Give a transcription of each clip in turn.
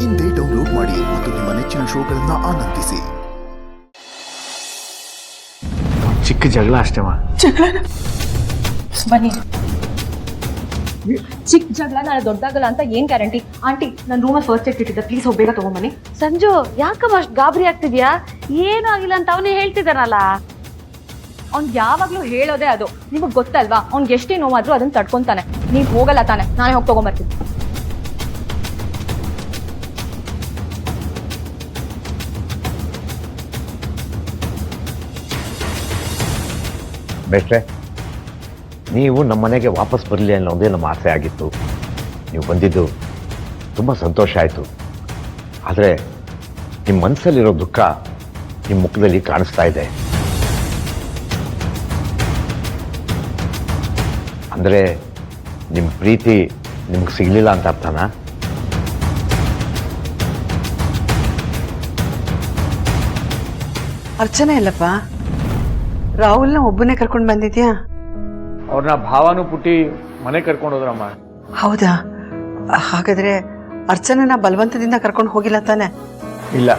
ಇಂದೇ ಡೌನ್ಲೋಡ್ ಮಾಡಿ ಮತ್ತು ನಿಮ್ಮ ನೆಚ್ಚಿನ ಶೋಗಳನ್ನು ಆನಂದಿಸಿ. ಚಿಕ್ಕ ಜಗಳ ಅಷ್ಟೇ ಬನ್ನಿ. ಚಿಕ್ಕ ಜಗಳ ನಾಳೆ ದೊಡ್ಡದಾಗಲ್ಲ ಅಂತ ಏನ್ ಗ್ಯಾರಂಟಿ? ಆಂಟಿ, ನನ್ನ ರೂಮಲ್ಲಿ ಫಸ್ಟ್ ಏಡ್ ಇಟ್ಟಿದ್ದೆ, ಪ್ಲೀಸ್ ಹೋಗಿ ಬೇಗ ತಗೊಂಬನ್ನಿ. ಸಂಜು, ಯಾಕಮ್ಮ ಅಷ್ಟು ಗಾಬರಿ ಆಗ್ತಿದ್ಯಾ? ಏನೂ ಆಗಿಲ್ಲ ಅಂತ ಅವನೇ ಹೇಳ್ತಿದ್ದಾನಲ್ಲ. ಅವ್ನ್ ಯಾವಾಗ್ಲೂ ಹೇಳೋದೇ ಅದು. ನಿಮಗ್ ಗೊತ್ತಲ್ವಾ, ಅವ್ನ್ಗೆ ಎಷ್ಟೇ ನೋವಾದ್ರೂ ಅದನ್ನ ತಡ್ಕೊಂತಾನೆ. ನೀವ್ ಹೋಗಲ್ಲ ತಾನೆ? ನಾನೇ ಹೋಗಿ ತಗೊಂಬರ್ತೀನಿ. ಬೇಟ್ರೆ, ನೀವು ನಮ್ಮ ಮನೆಗೆ ವಾಪಸ್ ಬರಲಿ ಅನ್ನೋದೇ ನಮ್ಮ ಆಸೆ ಆಗಿತ್ತು. ನೀವು ಬಂದಿದ್ದು ತುಂಬ ಸಂತೋಷ ಆಯಿತು. ಆದರೆ ನಿಮ್ಮ ಮನಸ್ಸಲ್ಲಿರೋ ದುಃಖ ನಿಮ್ಮ ಮುಖದಲ್ಲಿ ಕಾಣಿಸ್ತಾ ಇದೆ. ಅಂದರೆ ನಿಮ್ಮ ಪ್ರೀತಿ ನಿಮ್ಗೆ ಸಿಗಲಿಲ್ಲ ಅಂತ ಅರ್ಥನಾ? ಅರ್ಚನೆ ಇಲ್ಲಪ್ಪ, ರಾಹುಲ್ನ ಒಬ್ಬನೇ ಕರ್ಕೊಂಡು ಬಂದಿದ್ಯಾ? ಅವ್ರನ್ನ ಭಾವನು ಪುಟ್ಟಿ ಮನೆ ಕರ್ಕೊಂಡು ಹೋದ್ರಮ್ಮ. ಹೌದಾ? ಹಾಗಾದ್ರೆ ಅರ್ಚನೆನ ಬಲವಂತದಿಂದ ಕರ್ಕೊಂಡು ಹೋಗಿಲ್ಲ ತಾನೆ? ಇಲ್ಲ,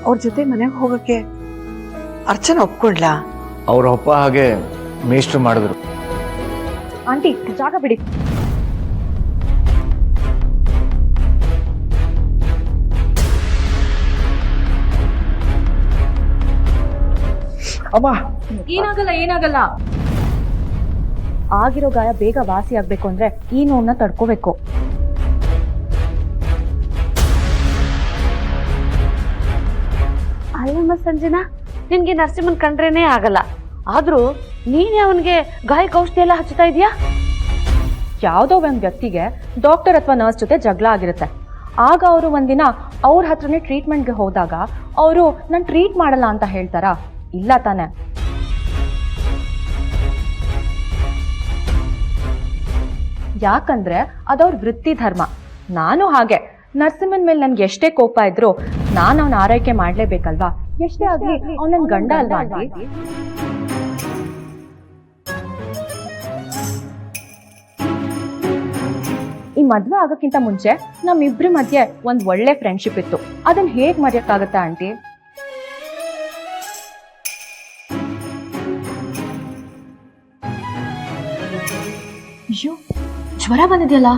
ಅವ್ರ ಜೊತೆ ಮನೆಗೆ ಹೋಗಕ್ಕೆ ಅರ್ಚನೆ ಒಪ್ಕೊಂಡ್ಲಾ? ಅವ್ರ ಅಪ್ಪ ಹಾಗೆ ಮೇಷ್ಟ್ರು ಮಾಡಿದ್ರು. ಆಂಟಿ, ಜಾಗ ಬಿಡಿ. ಅಮ್ಮ, ಏನಾಗಲ್ಲ. ಆಗಿರೋ ಗಾಯ ಬೇಗ ವಾಸಿ ಆಗ್ಬೇಕು ಅಂದ್ರೆ ಈ ನೋವನ್ನ ತಡ್ಕೋಬೇಕು. ಅಲ್ಲಮ್ಮ ಸಂಜನಾ, ನಿನ್ಗೆ ನರಸಿಂಹನ್ ಕಂಡ್ರೇನೆ ಆಗಲ್ಲ. ಆದ್ರೂ ನೀನೇ ಅವನಿಗೆ ಗಾಯಕ್ಕೆ ಔಷಧಿ ಎಲ್ಲ ಹಚ್ಚುತ್ತಾ ಇದೀಯಾ? ಯಾವುದೋ ಒಂದು ವ್ಯಕ್ತಿಗೆ ಡಾಕ್ಟರ್ ಅಥವಾ ನರ್ಸ್ ಜೊತೆ ಜಗಳ ಆಗಿರುತ್ತೆ. ಆಗ ಅವರು ಒಂದಿನ ಅವ್ರ ಹತ್ರನೇ ಟ್ರೀಟ್ಮೆಂಟ್ಗೆ ಹೋದಾಗ ಅವರು ನಾನು ಟ್ರೀಟ್ ಮಾಡಲ್ಲ ಅಂತ ಹೇಳ್ತಾರಾ? ಇಲ್ಲ ತಾನೆ? ಯಾಕಂದ್ರೆ ಅದವ್ರ ವೃತ್ತಿ ಧರ್ಮ. ನಾನು ಹಾಗೆ. ನರಸಿಂಹನ್ ಮೇಲೆ ನನ್ಗೆ ಎಷ್ಟೇ ಕೋಪ ಇದ್ರು ನಾನು ಅವನ ಆರೈಕೆ ಮಾಡ್ಲೇಬೇಕಲ್ವಾ? ಎಷ್ಟೇ ಆಗ್ಲಿ ಅವ್ನ ನನ್ ಗಂಡ ಅಲ್ವಾ ಆಂಟಿ? ಈ ಮದ್ವೆ ಆಗೋಕ್ಕಿಂತ ಮುಂಚೆ ನಮ್ಮಿಬ್ರ ಮಧ್ಯೆ ಒಂದ್ ಒಳ್ಳೆ ಫ್ರೆಂಡ್ಶಿಪ್ ಇತ್ತು. ಅದನ್ನ ಹೇಗ್ ಮರೆಯಕ್ಕಾಗತ್ತಾ ಆಂಟಿ? ಅಯ್ಯೋ, ಜ್ವರ ಬಂದಿದೆಯಲ್ಲ?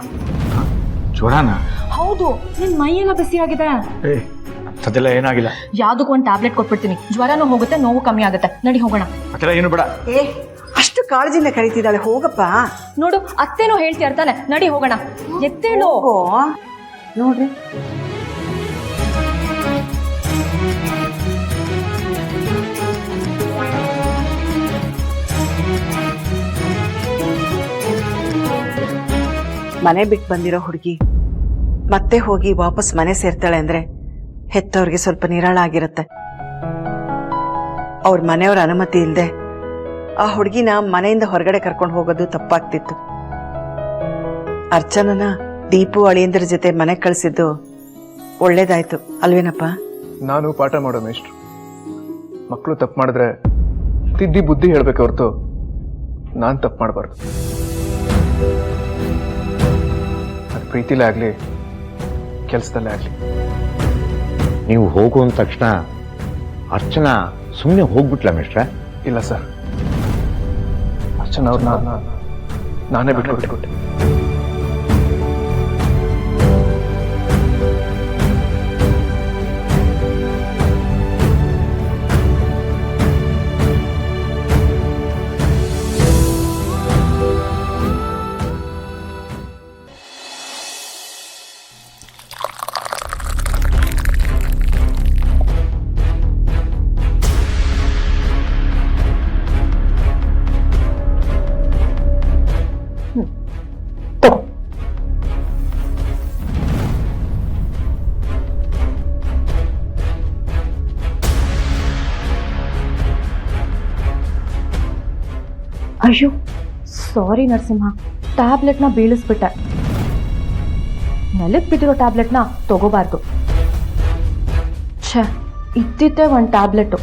ಜ್ವರನ? ಹೌದು, ನಿನ್ ಮೈಯೆಲ್ಲ ಬಿಸಿಯಾಗಿದೆ. ಅದೆಲ್ಲ ಏನಾಗಿಲ್ಲ. ಯಾವ್ದಕ್ಕೂ ಒಂದು ಟ್ಯಾಬ್ಲೆಟ್ ಕೊಟ್ಬಿಡ್ತೀನಿ, ಜ್ವರನೂ ಹೋಗುತ್ತೆ, ನೋವು ಕಮ್ಮಿ ಆಗುತ್ತೆ. ನಡಿ ಹೋಗೋಣ. ಅದೆಲ್ಲ ಏನು ಬೇಡ. ಅಷ್ಟು ಕಾಳಜಿಯಿಂದ ಕರೀತಿದ್ದಾಳೆ, ಹೋಗಪ್ಪ. ನೋಡು, ಅತ್ತೇನೋ ಹೇಳ್ತೀಯ ತಾನೆ? ನಡಿ ಹೋಗೋಣ. ಎತ್ತೇಳು. ನೋಡ್ರಿ, ಮನೆ ಬಿಟ್ಟು ಬಂದಿರೋ ಹುಡುಗಿ ಮತ್ತೆ ಹೋಗಿ ವಾಪಸ್ ಮನೆ ಸೇರ್ತಾಳೆ ಅಂದ್ರೆ ಹೆತ್ತವ್ರಿಗೆ ಸ್ವಲ್ಪ ನಿರಾಳ ಆಗಿರುತ್ತೆ. ಅವ್ರ ಮನೆಯವ್ರ ಅನುಮತಿ ಇಲ್ಲದೆ ಆ ಹುಡುಗಿನ ಮನೆಯಿಂದ ಹೊರಗಡೆ ಕರ್ಕೊಂಡು ಹೋಗೋದು ತಪ್ಪಾಗ್ತಿತ್ತು. ಅರ್ಚನನ ದೀಪು ಅಳಿಯಂದ್ರ ಜೊತೆ ಮನೆಗೆ ಕಳಿಸಿದ್ದು ಒಳ್ಳೇದಾಯ್ತು ಅಲ್ವೇನಪ್ಪ? ನಾನು ಪಾಠ ಮಾಡೋ ಮೇಷ್ಟ್ರು. ಮಕ್ಕಳು ತಪ್ಪು ಮಾಡಿದ್ರೆ ತಿದ್ದಿ ಬುದ್ಧಿ ಹೇಳ್ಬೇಕು ಹೊರತು ನಾನು ತಪ್ಪು ಮಾಡಬಾರ್ದು. ಅದು ಪ್ರೀತಿಲೇ ಆಗಲಿ, ಕೆಲಸದಲ್ಲೇ ಆಗಲಿ. ನೀವು ಹೋಗುವಂದ ತಕ್ಷಣ ಅರ್ಚನಾ ಸುಮ್ಮನೆ ಹೋಗ್ಬಿಟ್ಲ ಮೇಷ್ಟ್ರೆ? ಇಲ್ಲ ಸರ್, ಅರ್ಚನಾ ಅವ್ರನ್ನ ನಾನೇ ಬಿಟ್ಕೊಟ್ಟೆ. ಅಯ್ಯೋ, ಸಾರಿ ನರಸಿಂಹ, ಟ್ಯಾಬ್ಲೆಟ್ನ ಬೀಳಿಸ್ಬಿಟ್ಟೆ. ನೆಲಕ್ಕೆ ಬಿಟ್ಟಿರೋ ಟ್ಯಾಬ್ಲೆಟ್ನ ತಗೋಬಾರ್ದು. ಛೇ, ಇದ್ದಿದ್ದೇ ಒಂದು ಟ್ಯಾಬ್ಲೆಟು.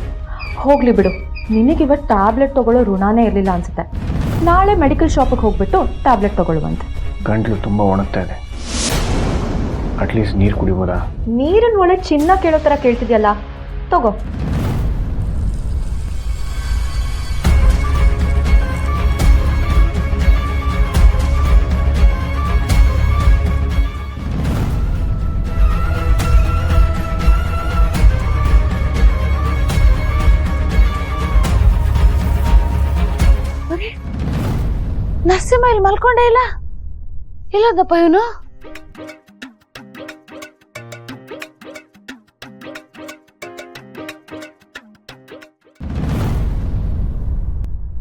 ಹೋಗ್ಲಿ ಬಿಡು, ನಿನಗಿವತ್ತು ಟ್ಯಾಬ್ಲೆಟ್ ತಗೊಳ್ಳೋ ಋಣಾನೇ ಇರಲಿಲ್ಲ ಅನ್ಸುತ್ತೆ. ನಾಳೆ ಮೆಡಿಕಲ್ ಶಾಪಿಗೆ ಹೋಗ್ಬಿಟ್ಟು ಟ್ಯಾಬ್ಲೆಟ್ ತಗೊಳ್ಳುವಂತೆ. ಗಂಟ್ಲು ತುಂಬ ಒಣಗ್ತಾ ಇದೆ. ಅಟ್ಲೀಸ್ಟ್ ನೀರು ಕುಡಿಬೋದಾ? ನೀರಿನ ಒಳ್ಳೆ ಚಿನ್ನ ಕೇಳೋ ಥರ ಕೇಳ್ತಿದ್ಯಲ್ಲ, ತಗೋ. ನರಸಿಂಹ ಇಲ್ಲಿ ಮಲ್ಕೊಂಡೇ ಇಲ್ಲ. ಇಲ್ಲದಪ್ಪ ಇವನು.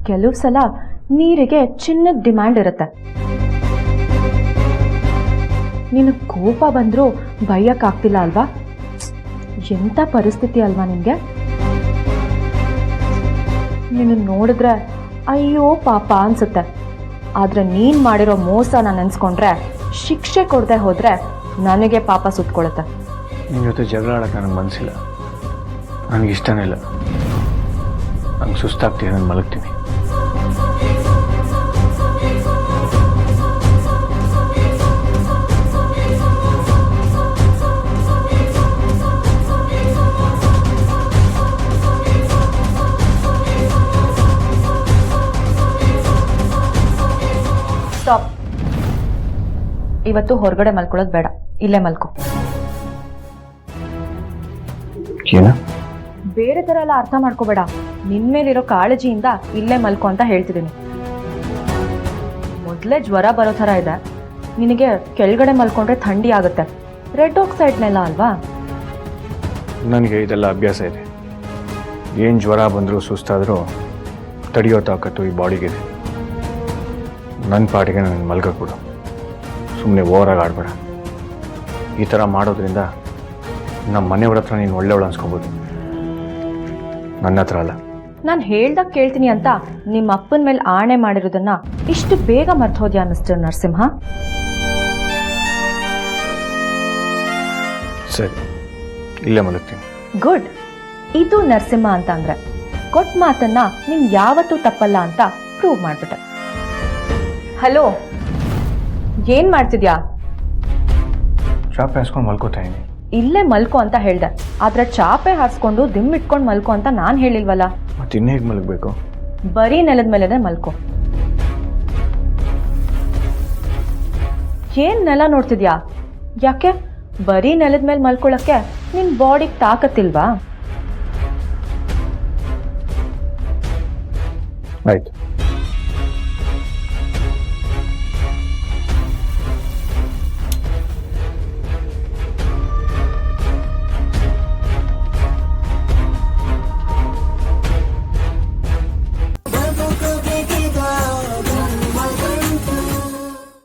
ಕೆಲವು ಸಲ ನೀರಿಗೆ ಚಿನ್ನದ ಡಿಮ್ಯಾಂಡ್ ಇರುತ್ತೆ. ನಿನಗೆ ಕೋಪ ಬಂದರೂ ಬೈಯಕ್ಕಾಗ್ತಿಲ್ಲ ಅಲ್ವಾ? ಎಂಥ ಪರಿಸ್ಥಿತಿ ಅಲ್ವಾ ನಿನಗೆ? ನಿನ್ನ ನೋಡಿದ್ರೆ ಅಯ್ಯೋ ಪಾಪ ಅನ್ಸುತ್ತೆ. ಆದರೆ ನೀನು ಮಾಡಿರೋ ಮೋಸನ ನೆನೆಸ್ಕೊಂಡ್ರೆ, ಶಿಕ್ಷೆ ಕೊಡದೆ ಹೋದರೆ ನನಗೆ ಪಾಪ ಸುತ್ಕೊಳುತ್ತೆ. ನಿನ್ನ ಜೊತೆ ಜಗಳ ಆಡೋಕ್ಕೆ ನನಗೆ ಮನಸ್ಸಿಲ್ಲ. ನನಗೆ ಇಷ್ಟನೇ ಇಲ್ಲ. ನಂಗೆ ಸುಸ್ತಾಗ್ತೀನಿ, ನಾನು ಮಲಗ್ತೀನಿ. ಸ್ಟಾಪ್. ಇವತ್ತು ಹೊರಗಡೆ ಮಲ್ಕೊಳ್ಳೋದು ಬೇಡ, ಇಲ್ಲೇ ಮಲ್ಕೊ. ಏನ? ಬೇರೆ ಥರ ಎಲ್ಲ ಅರ್ಥ ಮಾಡ್ಕೋಬೇಡ. ನಿನ್ಮೇಲಿರೋ ಕಾಳಜಿಯಿಂದ ಇಲ್ಲೇ ಮಲ್ಕೊ ಅಂತ ಹೇಳ್ತಿದ್ದೀನಿ. ಮೊದಲೇ ಜ್ವರ ಬರೋ ಥರ ಇದೆ. ನಿನಗೆ ಕೆಳಗಡೆ ಮಲ್ಕೊಂಡ್ರೆ ಥಂಡಿ ಆಗುತ್ತೆ. ರೆಡ್ ಆಕ್ಸೈಡ್ನೆಲ್ಲ ಅಲ್ವಾ? ನನಗೆ ಇದೆಲ್ಲ ಅಭ್ಯಾಸ ಇದೆ. ಏನು ಜ್ವರ ಬಂದರೂ ಸುಸ್ತಾದರೂ ತಡೆಯೋ ತಾಕತ್ತು ಈ ಬಾಡಿಗಿದೆ. ನನ್ನ ಪಾಟಿಗೆ ನನಗೆ ಮಲ್ಕೊಬಿಡು. ಸುಮ್ಮನೆ ಓವರಾಗಿ ಆಡಬೇಡ. ಈ ಥರ ಮಾಡೋದ್ರಿಂದ ನಮ್ಮ ಮನೆಯವ್ರ ಹತ್ರ ನೀನು ಒಳ್ಳೆಯವಳು ಅನ್ಸ್ಕೊಬೋದು, ನನ್ನ ಹತ್ರ ಅಲ್ಲ. ನಾನು ಹೇಳ್ದಾಗ ಕೇಳ್ತೀನಿ ಅಂತ ನಿಮ್ಮ ಅಪ್ಪನ ಮೇಲೆ ಆಣೆ ಮಾಡಿರೋದನ್ನ ಇಷ್ಟು ಬೇಗ ಮರ್ತೋದ್ಯಾ ಮಿಸ್ಟರ್ ನರಸಿಂಹ? ಸರಿ, ಇಲ್ಲೇ ಮಲಗ್ತೀನಿ. ಗುಡ್. ಇದು ನರಸಿಂಹ ಅಂತ ಅಂದ್ರೆ ಕೊಟ್ಟ ಮಾತನ್ನ ನೀನ್ ಯಾವತ್ತೂ ತಪ್ಪಲ್ಲ ಅಂತ ಪ್ರೂವ್ ಮಾಡ್ಬಿಟ್ಟೆ. ಹಲೋ, ಏನ್ ಮಾಡ್ತಿದ್ಯಾ? ಚಾಪೆ ಹಾಸ್ಕೊಂಡು ಮಲ್ಕೋತಾ ಇದ್ದೀನಿ. ಇಲ್ಲೇ ಮಲ್ಕೋ ಅಂತ ಹೇಳ್ದೆ, ಆದ್ರೆ ಚಾಪೆ ಹಾರಿಸ್ಕೊಂಡು ದಿಮ್ಮಿಟ್ಕೊಂಡು ಮಲ್ಕೋ ಅಂತ ನಾನು ಹೇಳಿಲ್ವಲ್ಲ. ಮತ್ತೆ ಇನ್ನೇ ಹೇಗೆ ಮಲಗಬೇಕು? ಬರೀ ನೆಲದ ಮೇಲೆನೆ ಮಲ್ಕೋ. ಏನ್ ನೆಲ ನೋಡ್ತಿದ್ಯಾ? ಯಾಕೆ ಬರೀ ನೆಲದ ಮೇಲೆ ಮಲ್ಕೊಳಕ್ಕೆ ನಿನ್ ಬಾಡಿಗೆ ತಾಕತ್ತಿಲ್ವಾ? ಆಯ್ತು.